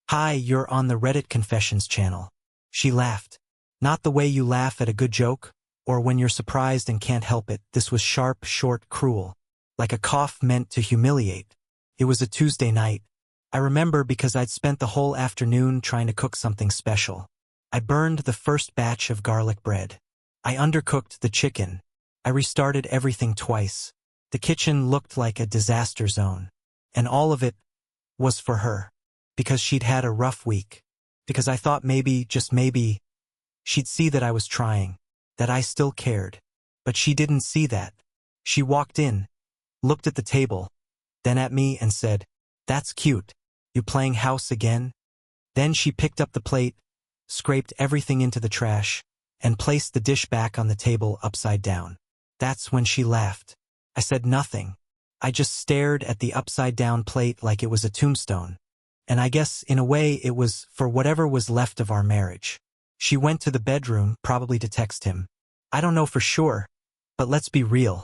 "Hi, you're on the Reddit Confessions channel." She laughed. Not the way you laugh at a good joke, or when you're surprised and can't help it. This was sharp, short, cruel. Like a cough meant to humiliate. It was a Tuesday night. I remember because I'd spent the whole afternoon trying to cook something special. I burned the first batch of garlic bread. I undercooked the chicken. I restarted everything twice. The kitchen looked like a disaster zone. And all of it was for her. Because she'd had a rough week. Because I thought maybe, just maybe, she'd see that I was trying. That I still cared. But she didn't see that. She walked in, looked at the table, then at me and said, "That's cute. You playing house again?" Then she picked up the plate, scraped everything into the trash, and placed the dish back on the table upside down. That's when she laughed. I said nothing. I just stared at the upside-down plate like it was a tombstone. And I guess, in a way, it was for whatever was left of our marriage. She went to the bedroom, probably to text him. I don't know for sure, but let's be real.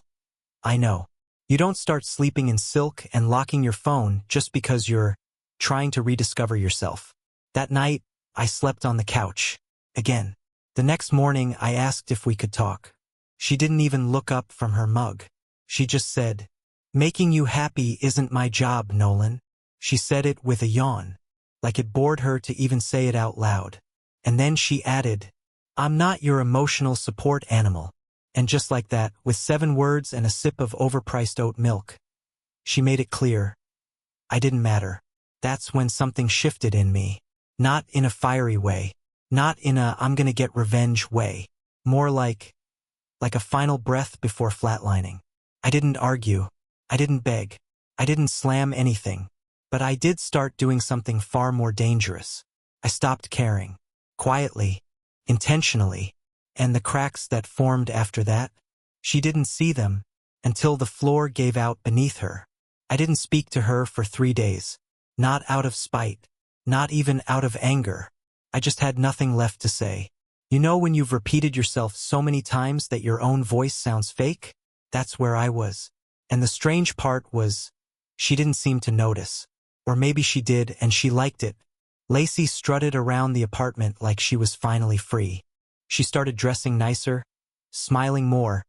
I know. You don't start sleeping in silk and locking your phone just because you're trying to rediscover yourself. That night, I slept on the couch. Again. The next morning, I asked if we could talk. She didn't even look up from her mug. She just said, "Making you happy isn't my job, Nolan." She said it with a yawn, like it bored her to even say it out loud. And then she added, "I'm not your emotional support animal." And just like that, with 7 words and a sip of overpriced oat milk, she made it clear. I didn't matter. That's when something shifted in me. Not in a fiery way. Not in a "I'm gonna get revenge" way. More like a final breath before flatlining. I didn't argue. I didn't beg. I didn't slam anything. But I did start doing something far more dangerous. I stopped caring. Quietly. Intentionally. And the cracks that formed after that? She didn't see them until the floor gave out beneath her. I didn't speak to her for 3 days. Not out of spite. Not even out of anger. I just had nothing left to say. You know when you've repeated yourself so many times that your own voice sounds fake? That's where I was. And the strange part was, she didn't seem to notice. Or maybe she did and she liked it. Lacey strutted around the apartment like she was finally free. She started dressing nicer, smiling more,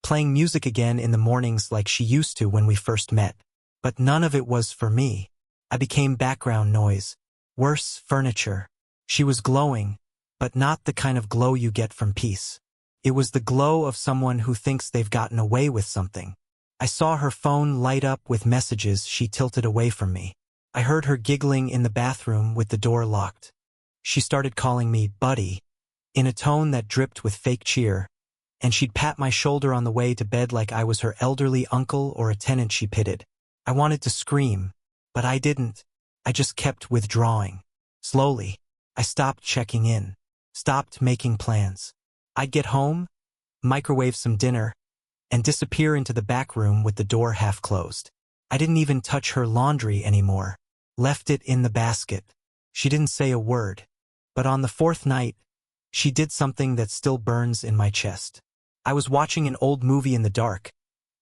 playing music again in the mornings like she used to when we first met. But none of it was for me. I became background noise. Worse, furniture. She was glowing, but not the kind of glow you get from peace. It was the glow of someone who thinks they've gotten away with something. I saw her phone light up with messages she tilted away from me. I heard her giggling in the bathroom with the door locked. She started calling me buddy, in a tone that dripped with fake cheer, and she'd pat my shoulder on the way to bed like I was her elderly uncle or a tenant she pitied. I wanted to scream, but I didn't. I just kept withdrawing. Slowly, I stopped checking in, stopped making plans. I'd get home, microwave some dinner, and disappear into the back room with the door half closed. I didn't even touch her laundry anymore. Left it in the basket. She didn't say a word. But on the 4th night, she did something that still burns in my chest. I was watching an old movie in the dark.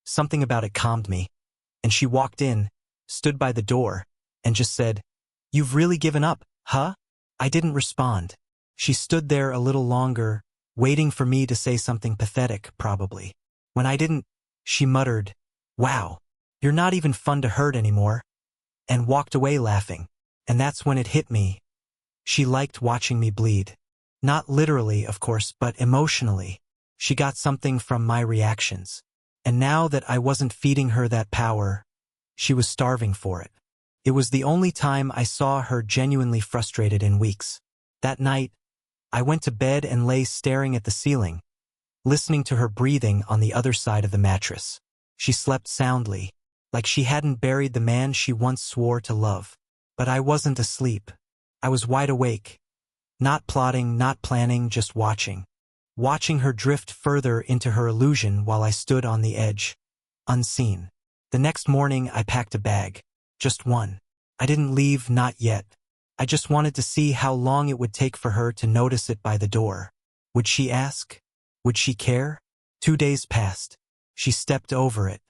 Something about it calmed me. And she walked in, stood by the door, and just said, "You've really given up, huh?" I didn't respond. She stood there a little longer, waiting for me to say something pathetic, probably. When I didn't, she muttered, "Wow, you're not even fun to hurt anymore," and walked away laughing. And that's when it hit me. She liked watching me bleed. Not literally, of course, but emotionally. She got something from my reactions. And now that I wasn't feeding her that power, she was starving for it. It was the only time I saw her genuinely frustrated in weeks. That night, I went to bed and lay staring at the ceiling, listening to her breathing on the other side of the mattress. She slept soundly, like she hadn't buried the man she once swore to love. But I wasn't asleep. I was wide awake. Not plotting, not planning, just watching. Watching her drift further into her illusion while I stood on the edge, unseen. The next morning I packed a bag. Just one. I didn't leave, not yet. I just wanted to see how long it would take for her to notice it by the door. Would she ask? Would she care? 2 days passed. She stepped over it.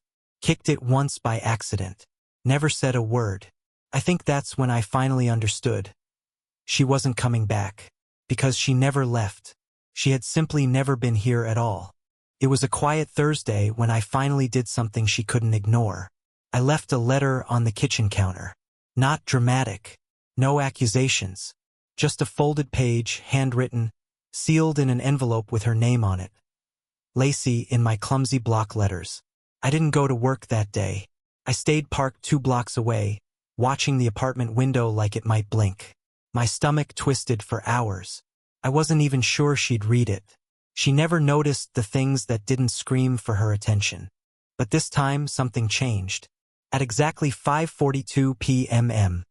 Kicked it once by accident. Never said a word. I think that's when I finally understood. She wasn't coming back. Because she never left. She had simply never been here at all. It was a quiet Thursday when I finally did something she couldn't ignore. I left a letter on the kitchen counter. Not dramatic. No accusations. Just a folded page, handwritten, sealed in an envelope with her name on it. Lacey, in my clumsy block letters. I didn't go to work that day. I stayed parked 2 blocks away, watching the apartment window like it might blink. My stomach twisted for hours. I wasn't even sure she'd read it. She never noticed the things that didn't scream for her attention. But this time, something changed. At exactly 5:42 p.m.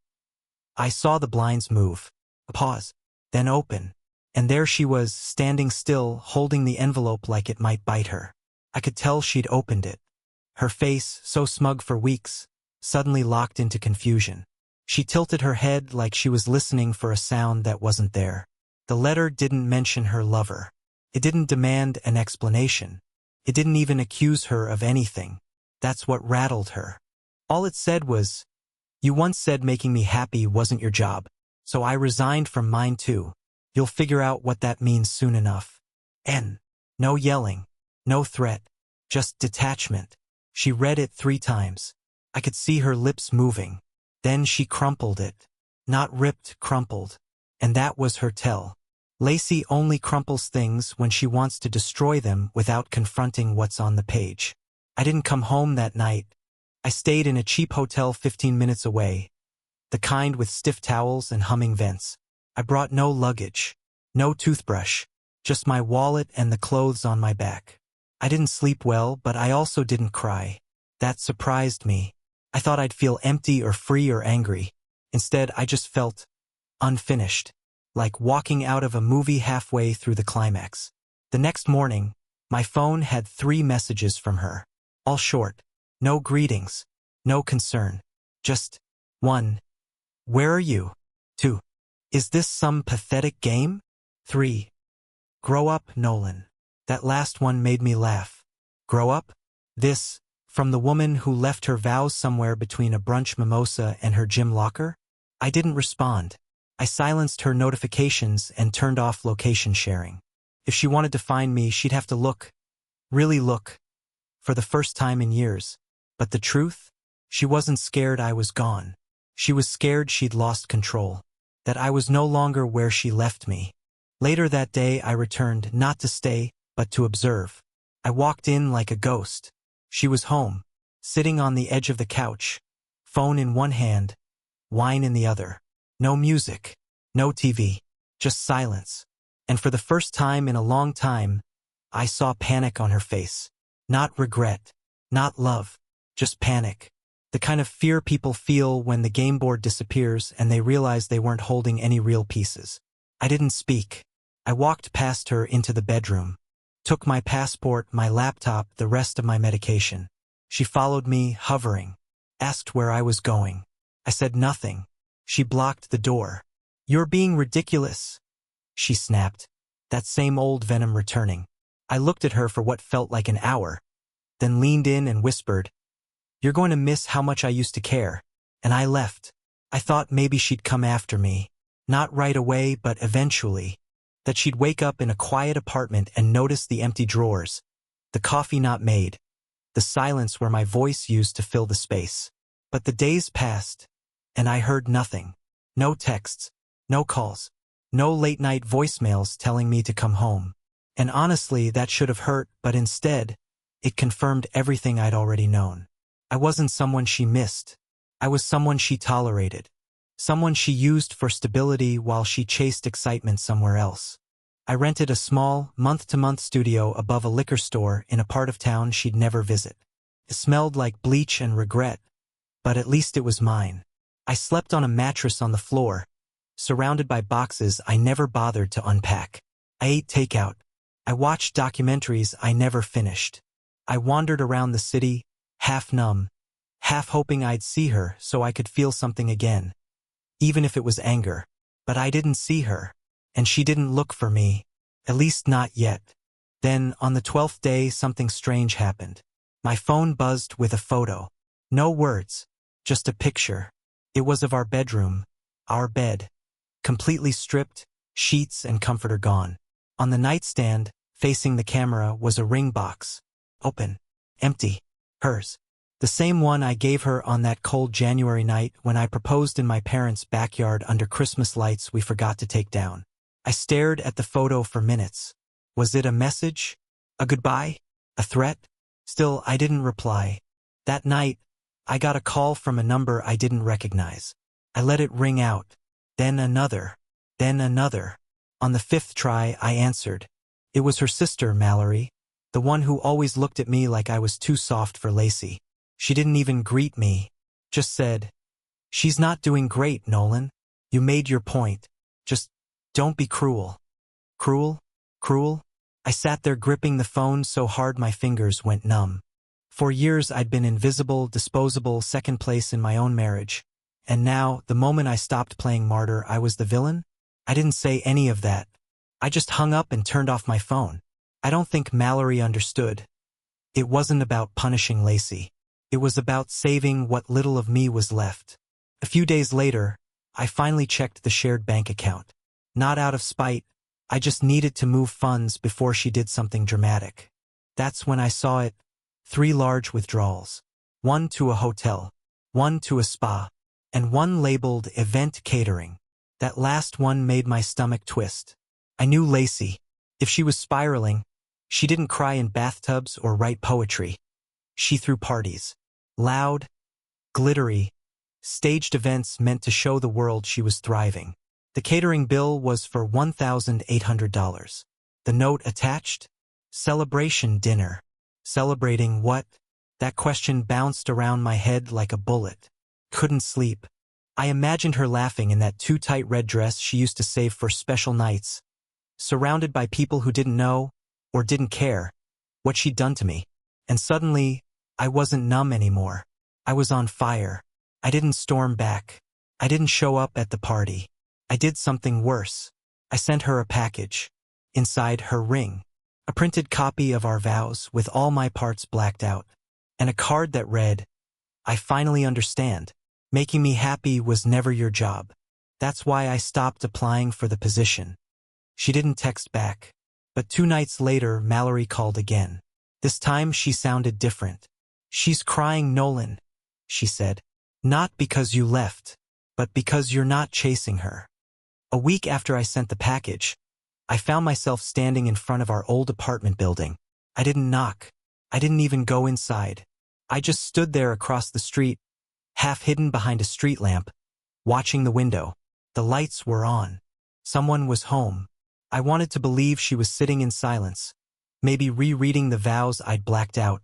I saw the blinds move. A pause. Then open. And there she was, standing still, holding the envelope like it might bite her. I could tell she'd opened it. Her face, so smug for weeks, suddenly locked into confusion. She tilted her head like she was listening for a sound that wasn't there. The letter didn't mention her lover. It didn't demand an explanation. It didn't even accuse her of anything. That's what rattled her. All it said was, "You once said making me happy wasn't your job, so I resigned from mine too. You'll figure out what that means soon enough." And no yelling, no threat, just detachment. She read it 3 times. I could see her lips moving. Then she crumpled it. Not ripped, crumpled. And that was her tell. Lacey only crumples things when she wants to destroy them without confronting what's on the page. I didn't come home that night. I stayed in a cheap hotel 15 minutes away. The kind with stiff towels and humming vents. I brought no luggage. No toothbrush. Just my wallet and the clothes on my back. I didn't sleep well, but I also didn't cry. That surprised me. I thought I'd feel empty or free or angry. Instead, I just felt unfinished. Like walking out of a movie halfway through the climax. The next morning, my phone had 3 messages from her. All short. No greetings. No concern. Just 1. Where are you? 2. Is this some pathetic game? 3. Grow up, Nolan. That last one made me laugh. Grow up? This, from the woman who left her vows somewhere between a brunch mimosa and her gym locker? I didn't respond. I silenced her notifications and turned off location sharing. If she wanted to find me, she'd have to look. Really look. For the first time in years. But the truth? She wasn't scared I was gone. She was scared she'd lost control. That I was no longer where she left me. Later that day I returned, not to stay, but to observe. I walked in like a ghost. She was home, sitting on the edge of the couch, phone in one hand, wine in the other. No music, no TV, just silence. And for the first time in a long time, I saw panic on her face. Not regret, not love, just panic. The kind of fear people feel when the game board disappears and they realize they weren't holding any real pieces. I didn't speak. I walked past her into the bedroom. Took my passport, my laptop, the rest of my medication. She followed me, hovering. Asked where I was going. I said nothing. She blocked the door. "You're being ridiculous," she snapped. That same old venom returning. I looked at her for what felt like an hour, then leaned in and whispered, "You're going to miss how much I used to care." And I left. I thought maybe she'd come after me. Not right away, but eventually. That she'd wake up in a quiet apartment and notice the empty drawers, the coffee not made, the silence where my voice used to fill the space. But the days passed, and I heard nothing. No texts, no calls, no late-night voicemails telling me to come home. And honestly, that should have hurt, but instead, it confirmed everything I'd already known. I wasn't someone she missed. I was someone she tolerated. Someone she used for stability while she chased excitement somewhere else. I rented a small, month-to-month studio above a liquor store in a part of town she'd never visit. It smelled like bleach and regret, but at least it was mine. I slept on a mattress on the floor, surrounded by boxes I never bothered to unpack. I ate takeout. I watched documentaries I never finished. I wandered around the city, half numb, half hoping I'd see her so I could feel something again. Even if it was anger. But I didn't see her. And she didn't look for me. At least not yet. Then, on the 12th day, something strange happened. My phone buzzed with a photo. No words. Just a picture. It was of our bedroom. Our bed. completely stripped, sheets and comforter gone. On the nightstand, facing the camera, was a ring box. Open. Empty. Hers. The same one I gave her on that cold January night when I proposed in my parents' backyard under Christmas lights we forgot to take down. I stared at the photo for minutes. Was it a message? A goodbye? A threat? Still, I didn't reply. That night, I got a call from a number I didn't recognize. I let it ring out. Then another. Then another. On the fifth try, I answered. It was her sister, Mallory, the one who always looked at me like I was too soft for Lacey. She didn't even greet me. Just said, "She's not doing great, Nolan. You made your point. Just don't be cruel." Cruel? Cruel? I sat there gripping the phone so hard my fingers went numb. For years I'd been invisible, disposable, second place in my own marriage. And now, the moment I stopped playing martyr, I was the villain? I didn't say any of that. I just hung up and turned off my phone. I don't think Mallory understood. It wasn't about punishing Lacey. It was about saving what little of me was left. A few days later, I finally checked the shared bank account. Not out of spite, I just needed to move funds before she did something dramatic. That's when I saw it. 3 large withdrawals. 1 to a hotel, 1 to a spa, and 1 labeled event catering. That last one made my stomach twist. I knew Lacey. If she was spiraling, she didn't cry in bathtubs or write poetry. She threw parties. Loud, glittery, staged events meant to show the world she was thriving. The catering bill was for $1,800. The note attached? Celebration dinner. Celebrating what? That question bounced around my head like a bullet. Couldn't sleep. I imagined her laughing in that too-tight red dress she used to save for special nights, surrounded by people who didn't know, or didn't care, what she'd done to me. And suddenly, I wasn't numb anymore. I was on fire. I didn't storm back. I didn't show up at the party. I did something worse. I sent her a package. Inside, her ring. A printed copy of our vows with all my parts blacked out. And a card that read, "I finally understand. Making me happy was never your job. That's why I stopped applying for the position." She didn't text back. But 2 nights later, Mallory called again. This time she sounded different. "She's crying, Nolan," she said. "Not because you left, but because you're not chasing her." A week after I sent the package, I found myself standing in front of our old apartment building. I didn't knock. I didn't even go inside. I just stood there across the street, half hidden behind a street lamp, watching the window. The lights were on. Someone was home. I wanted to believe she was sitting in silence, maybe rereading the vows I'd blacked out,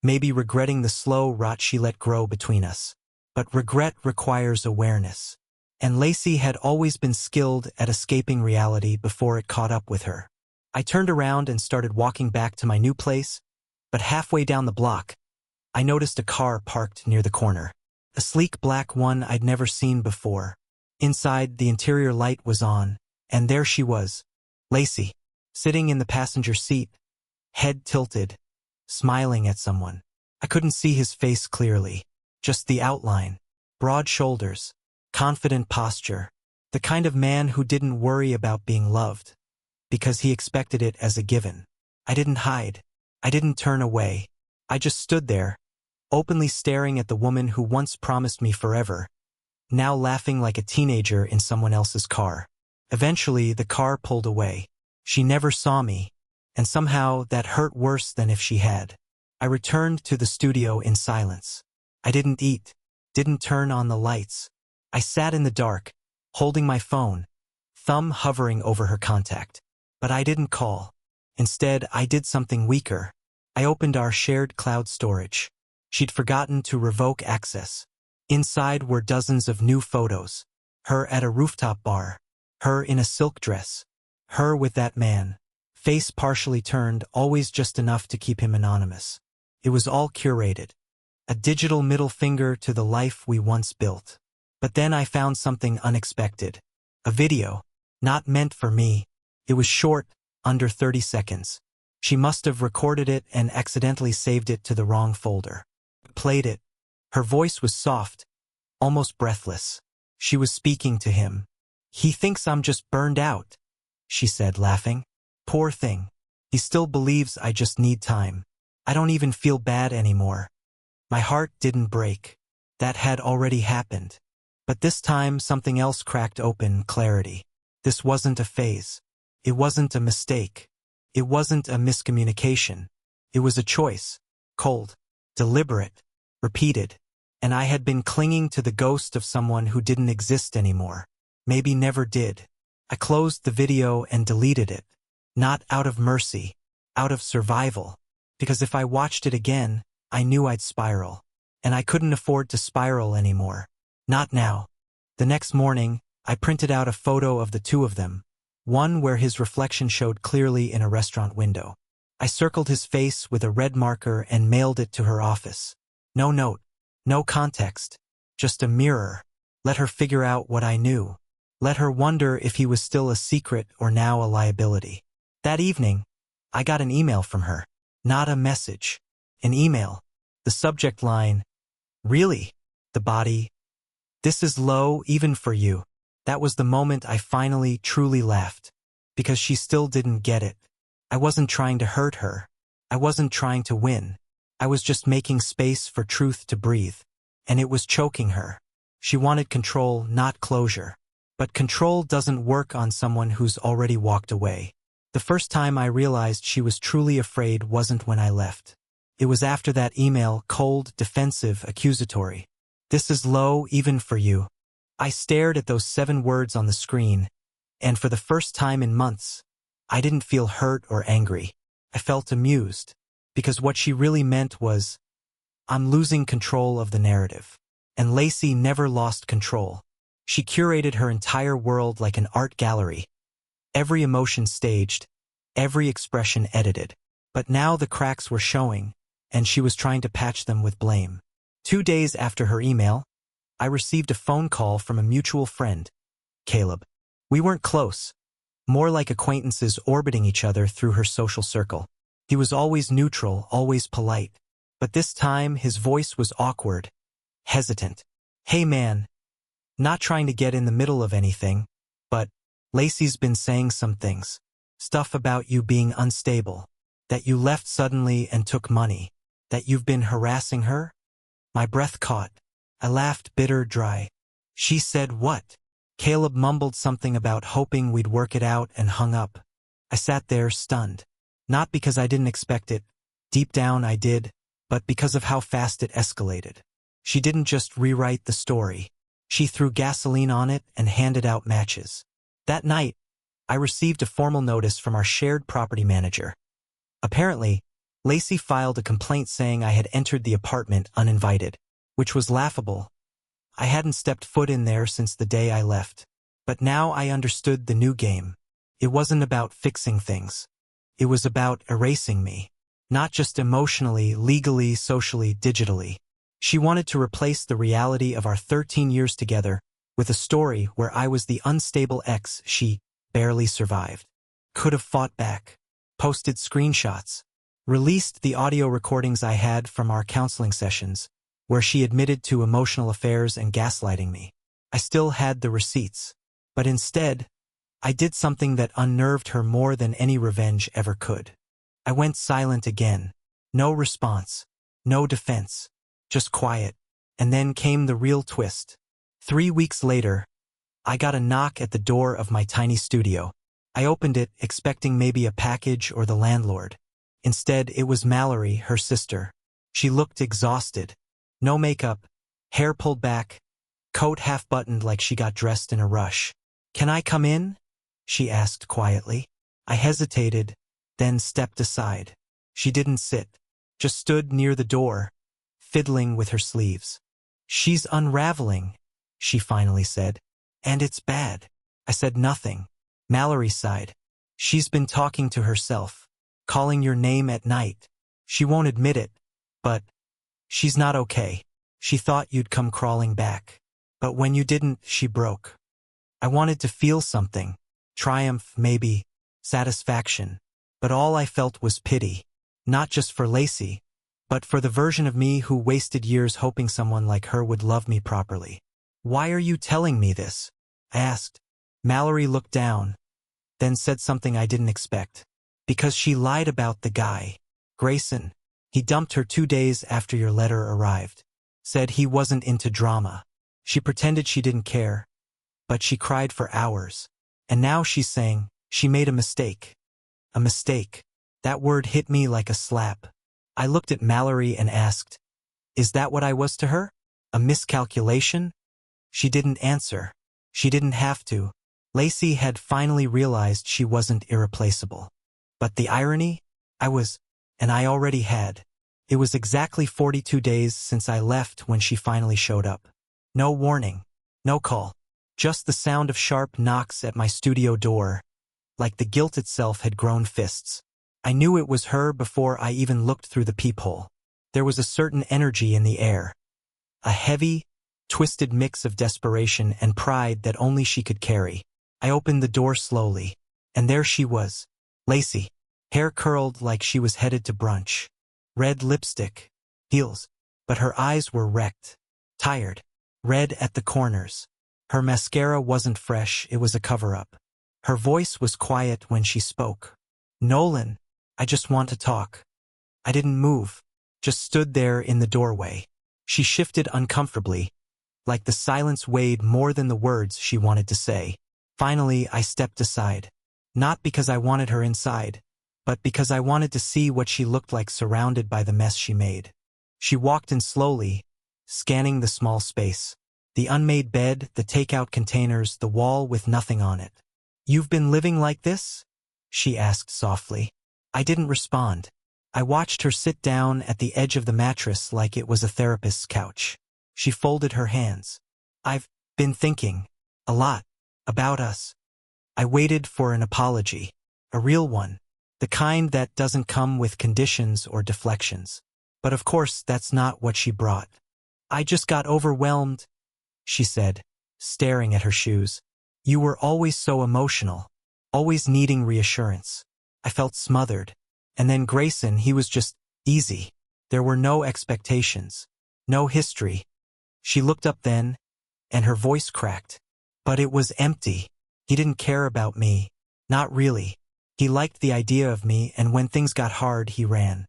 maybe regretting the slow rot she let grow between us. But regret requires awareness. And Lacey had always been skilled at escaping reality before it caught up with her. I turned around and started walking back to my new place, but halfway down the block, I noticed a car parked near the corner. A sleek black one I'd never seen before. Inside, the interior light was on, and there she was, Lacey, sitting in the passenger seat, head tilted, smiling at someone. I couldn't see his face clearly, just the outline, broad shoulders, confident posture, the kind of man who didn't worry about being loved, because he expected it as a given. I didn't hide. I didn't turn away. I just stood there, openly staring at the woman who once promised me forever, now laughing like a teenager in someone else's car. Eventually, the car pulled away. She never saw me, and somehow that hurt worse than if she had. I returned to the studio in silence. I didn't eat, didn't turn on the lights. I sat in the dark, holding my phone, thumb hovering over her contact. But I didn't call. Instead, I did something weaker. I opened our shared cloud storage. She'd forgotten to revoke access. Inside were dozens of new photos. Her at a rooftop bar. Her in a silk dress. Her with that man. Face partially turned, always just enough to keep him anonymous. It was all curated. A digital middle finger to the life we once built. But then I found something unexpected. A video. Not meant for me. It was short, under 30 seconds. She must have recorded it and accidentally saved it to the wrong folder. Played it. Her voice was soft, almost breathless. She was speaking to him. He thinks I'm just burned out, she said, laughing. Poor thing. He still believes I just need time. I don't even feel bad anymore. My heart didn't break. That had already happened. But this time something else cracked open, clarity. This wasn't a phase. It wasn't a mistake. It wasn't a miscommunication. It was a choice. Cold. Deliberate. Repeated. And I had been clinging to the ghost of someone who didn't exist anymore. Maybe never did. I closed the video and deleted it. Not out of mercy. Out of survival. Because if I watched it again, I knew I'd spiral. And I couldn't afford to spiral anymore. Not now. The next morning, I printed out a photo of the two of them, one where his reflection showed clearly in a restaurant window. I circled his face with a red marker and mailed it to her office. No note, no context, just a mirror. Let her figure out what I knew. Let her wonder if he was still a secret or now a liability. That evening, I got an email from her. Not a message. An email. The subject line, "Really?" The body, "This is low even for you." That was the moment I finally truly laughed. Because she still didn't get it. I wasn't trying to hurt her. I wasn't trying to win. I was just making space for truth to breathe. And it was choking her. She wanted control, not closure. But control doesn't work on someone who's already walked away. The first time I realized she was truly afraid wasn't when I left. It was after that email, cold, defensive, accusatory. "This is low even for you." I stared at those 7 words on the screen, and for the first time in months, I didn't feel hurt or angry. I felt amused, because what she really meant was, I'm losing control of the narrative. And Lacey never lost control. She curated her entire world like an art gallery. Every emotion staged, every expression edited. But now the cracks were showing, and she was trying to patch them with blame. 2 days after her email, I received a phone call from a mutual friend, Caleb. We weren't close, more like acquaintances orbiting each other through her social circle. He was always neutral, always polite. But this time, his voice was awkward, hesitant. "Hey man, not trying to get in the middle of anything, but Lacey's been saying some things. Stuff about you being unstable, that you left suddenly and took money, that you've been harassing her." My breath caught. I laughed bitter, dry. "She said what?" Caleb mumbled something about hoping we'd work it out and hung up. I sat there stunned. Not because I didn't expect it. Deep down I did, but because of how fast it escalated. She didn't just rewrite the story. She threw gasoline on it and handed out matches. That night, I received a formal notice from our shared property manager. Apparently, Lacey filed a complaint saying I had entered the apartment uninvited, which was laughable. I hadn't stepped foot in there since the day I left. But now I understood the new game. It wasn't about fixing things. It was about erasing me. Not just emotionally, legally, socially, digitally. She wanted to replace the reality of our 13 years together with a story where I was the unstable ex she barely survived. Could have fought back. Posted screenshots. Released the audio recordings I had from our counseling sessions, where she admitted to emotional affairs and gaslighting me. I still had the receipts. But instead, I did something that unnerved her more than any revenge ever could. I went silent again. No response. No defense. Just quiet. And then came the real twist. 3 weeks later, I got a knock at the door of my tiny studio. I opened it, expecting maybe a package or the landlord. Instead, it was Mallory, her sister. She looked exhausted. No makeup, hair pulled back, coat half-buttoned like she got dressed in a rush. "Can I come in?" she asked quietly. I hesitated, then stepped aside. She didn't sit, just stood near the door, fiddling with her sleeves. "She's unraveling," she finally said. "And it's bad." I said nothing. Mallory sighed. "She's been talking to herself, calling your name at night. She won't admit it, but she's not okay. She thought you'd come crawling back. But when you didn't, she broke." I wanted to feel something. Triumph, maybe. Satisfaction. But all I felt was pity. Not just for Lacey, but for the version of me who wasted years hoping someone like her would love me properly. "Why are you telling me this?" I asked. Mallory looked down, then said something I didn't expect. Because she lied about the guy. Grayson. He dumped her 2 days after your letter arrived. Said he wasn't into drama. She pretended she didn't care, but she cried for hours. And now she's saying she made a mistake. A mistake. That word hit me like a slap. I looked at Mallory and asked, "Is that what I was to her? A miscalculation?" She didn't answer. She didn't have to. Lacey had finally realized she wasn't irreplaceable. But the irony? And I already had. It was exactly 42 days since I left when she finally showed up. No warning. No call. Just the sound of sharp knocks at my studio door, like the guilt itself had grown fists. I knew it was her before I even looked through the peephole. There was a certain energy in the air. A heavy, twisted mix of desperation and pride that only she could carry. I opened the door slowly, and there she was. Lacey, hair curled like she was headed to brunch. Red lipstick, heels, but her eyes were wrecked, tired, red at the corners. Her mascara wasn't fresh, it was a cover-up. Her voice was quiet when she spoke. "Nolan, I just want to talk." I didn't move, just stood there in the doorway. She shifted uncomfortably, like the silence weighed more than the words she wanted to say. Finally, I stepped aside. Not because I wanted her inside, but because I wanted to see what she looked like surrounded by the mess she made. She walked in slowly, scanning the small space. The unmade bed, the takeout containers, the wall with nothing on it. "You've been living like this?" she asked softly. I didn't respond. I watched her sit down at the edge of the mattress like it was a therapist's couch. She folded her hands. "I've been thinking a lot about us." I waited for an apology, a real one, the kind that doesn't come with conditions or deflections. But of course, that's not what she brought. "I just got overwhelmed," she said, staring at her shoes. "You were always so emotional, always needing reassurance." I felt smothered. And then Grayson, he was just easy. There were no expectations, no history. She looked up then, and her voice cracked. But it was empty. He didn't care about me. Not really. He liked the idea of me, and when things got hard, he ran.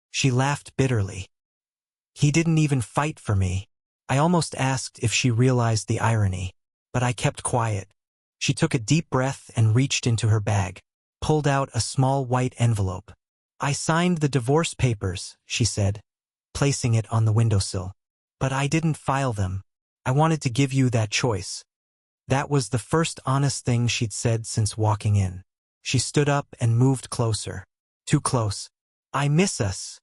She laughed bitterly. He didn't even fight for me. I almost asked if she realized the irony, but I kept quiet. She took a deep breath and reached into her bag, pulled out a small white envelope. "I signed the divorce papers," she said, placing it on the windowsill. "But I didn't file them. I wanted to give you that choice." That was the first honest thing she'd said since walking in. She stood up and moved closer. Too close. "I miss us,"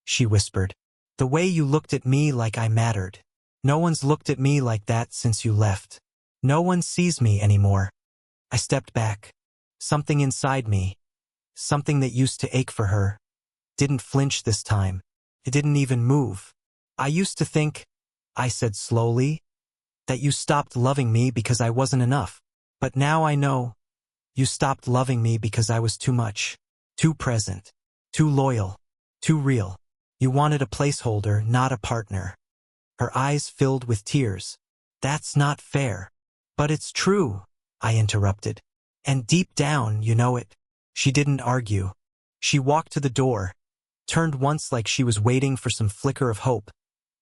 she whispered. "The way you looked at me like I mattered. No one's looked at me like that since you left. No one sees me anymore." I stepped back. Something inside me, something that used to ache for her, didn't flinch this time. It didn't even move. "I used to think," I said slowly, "that you stopped loving me because I wasn't enough. But now I know. You stopped loving me because I was too much. Too present. Too loyal. Too real. You wanted a placeholder, not a partner." Her eyes filled with tears. "That's not fair." "But it's true," I interrupted. "And deep down, you know it." She didn't argue. She walked to the door, turned once like she was waiting for some flicker of hope,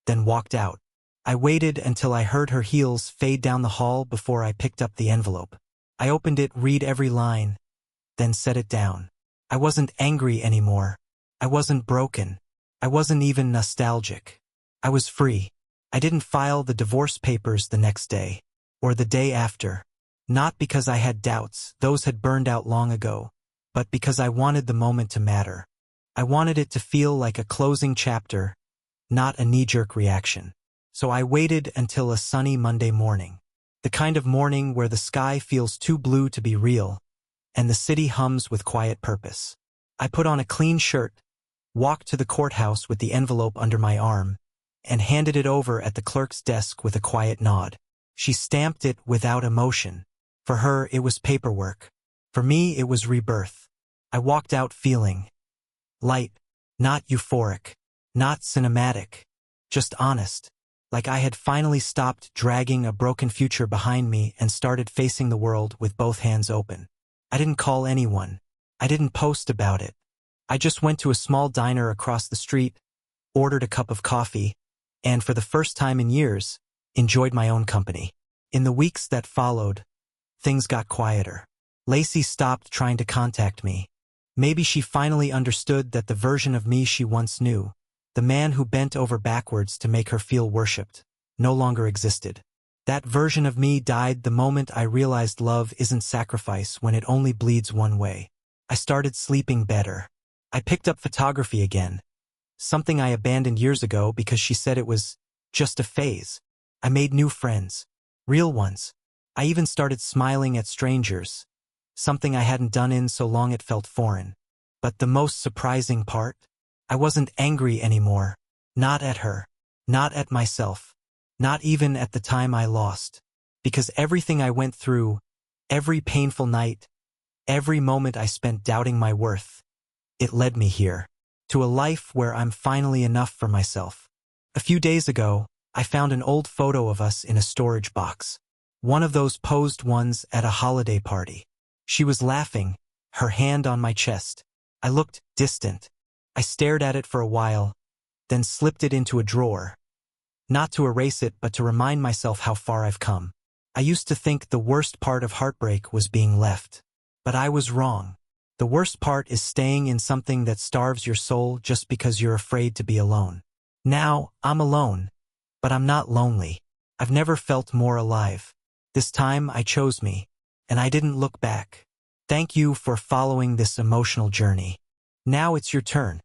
then walked out. I waited until I heard her heels fade down the hall before I picked up the envelope. I opened it, read every line, then set it down. I wasn't angry anymore. I wasn't broken. I wasn't even nostalgic. I was free. I didn't file the divorce papers the next day, or the day after. Not because I had doubts, those had burned out long ago, but because I wanted the moment to matter. I wanted it to feel like a closing chapter, not a knee-jerk reaction. So I waited until a sunny Monday morning. The kind of morning where the sky feels too blue to be real, and the city hums with quiet purpose. I put on a clean shirt, walked to the courthouse with the envelope under my arm, and handed it over at the clerk's desk with a quiet nod. She stamped it without emotion. For her, it was paperwork. For me, it was rebirth. I walked out feeling light, not euphoric, not cinematic, just honest. Like I had finally stopped dragging a broken future behind me and started facing the world with both hands open. I didn't call anyone. I didn't post about it. I just went to a small diner across the street, ordered a cup of coffee, and for the first time in years, enjoyed my own company. In the weeks that followed, things got quieter. Lacey stopped trying to contact me. Maybe she finally understood that the version of me she once knew, the man who bent over backwards to make her feel worshipped, no longer existed. That version of me died the moment I realized love isn't sacrifice when it only bleeds one way. I started sleeping better. I picked up photography again, something I abandoned years ago because she said it was just a phase. I made new friends, real ones. I even started smiling at strangers, something I hadn't done in so long it felt foreign. But the most surprising part? I wasn't angry anymore. Not at her. Not at myself. Not even at the time I lost. Because everything I went through, every painful night, every moment I spent doubting my worth, it led me here. To a life where I'm finally enough for myself. A few days ago, I found an old photo of us in a storage box. One of those posed ones at a holiday party. She was laughing, her hand on my chest. I looked distant. I stared at it for a while, then slipped it into a drawer. Not to erase it, but to remind myself how far I've come. I used to think the worst part of heartbreak was being left. But I was wrong. The worst part is staying in something that starves your soul just because you're afraid to be alone. Now, I'm alone, but I'm not lonely. I've never felt more alive. This time I chose me, and I didn't look back. Thank you for following this emotional journey. Now it's your turn.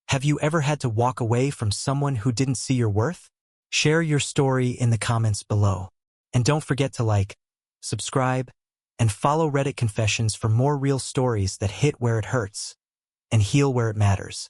Have you ever had to walk away from someone who didn't see your worth? Share your story in the comments below. And don't forget to like, subscribe, and follow Reddit Confessions for more real stories that hit where it hurts and heal where it matters.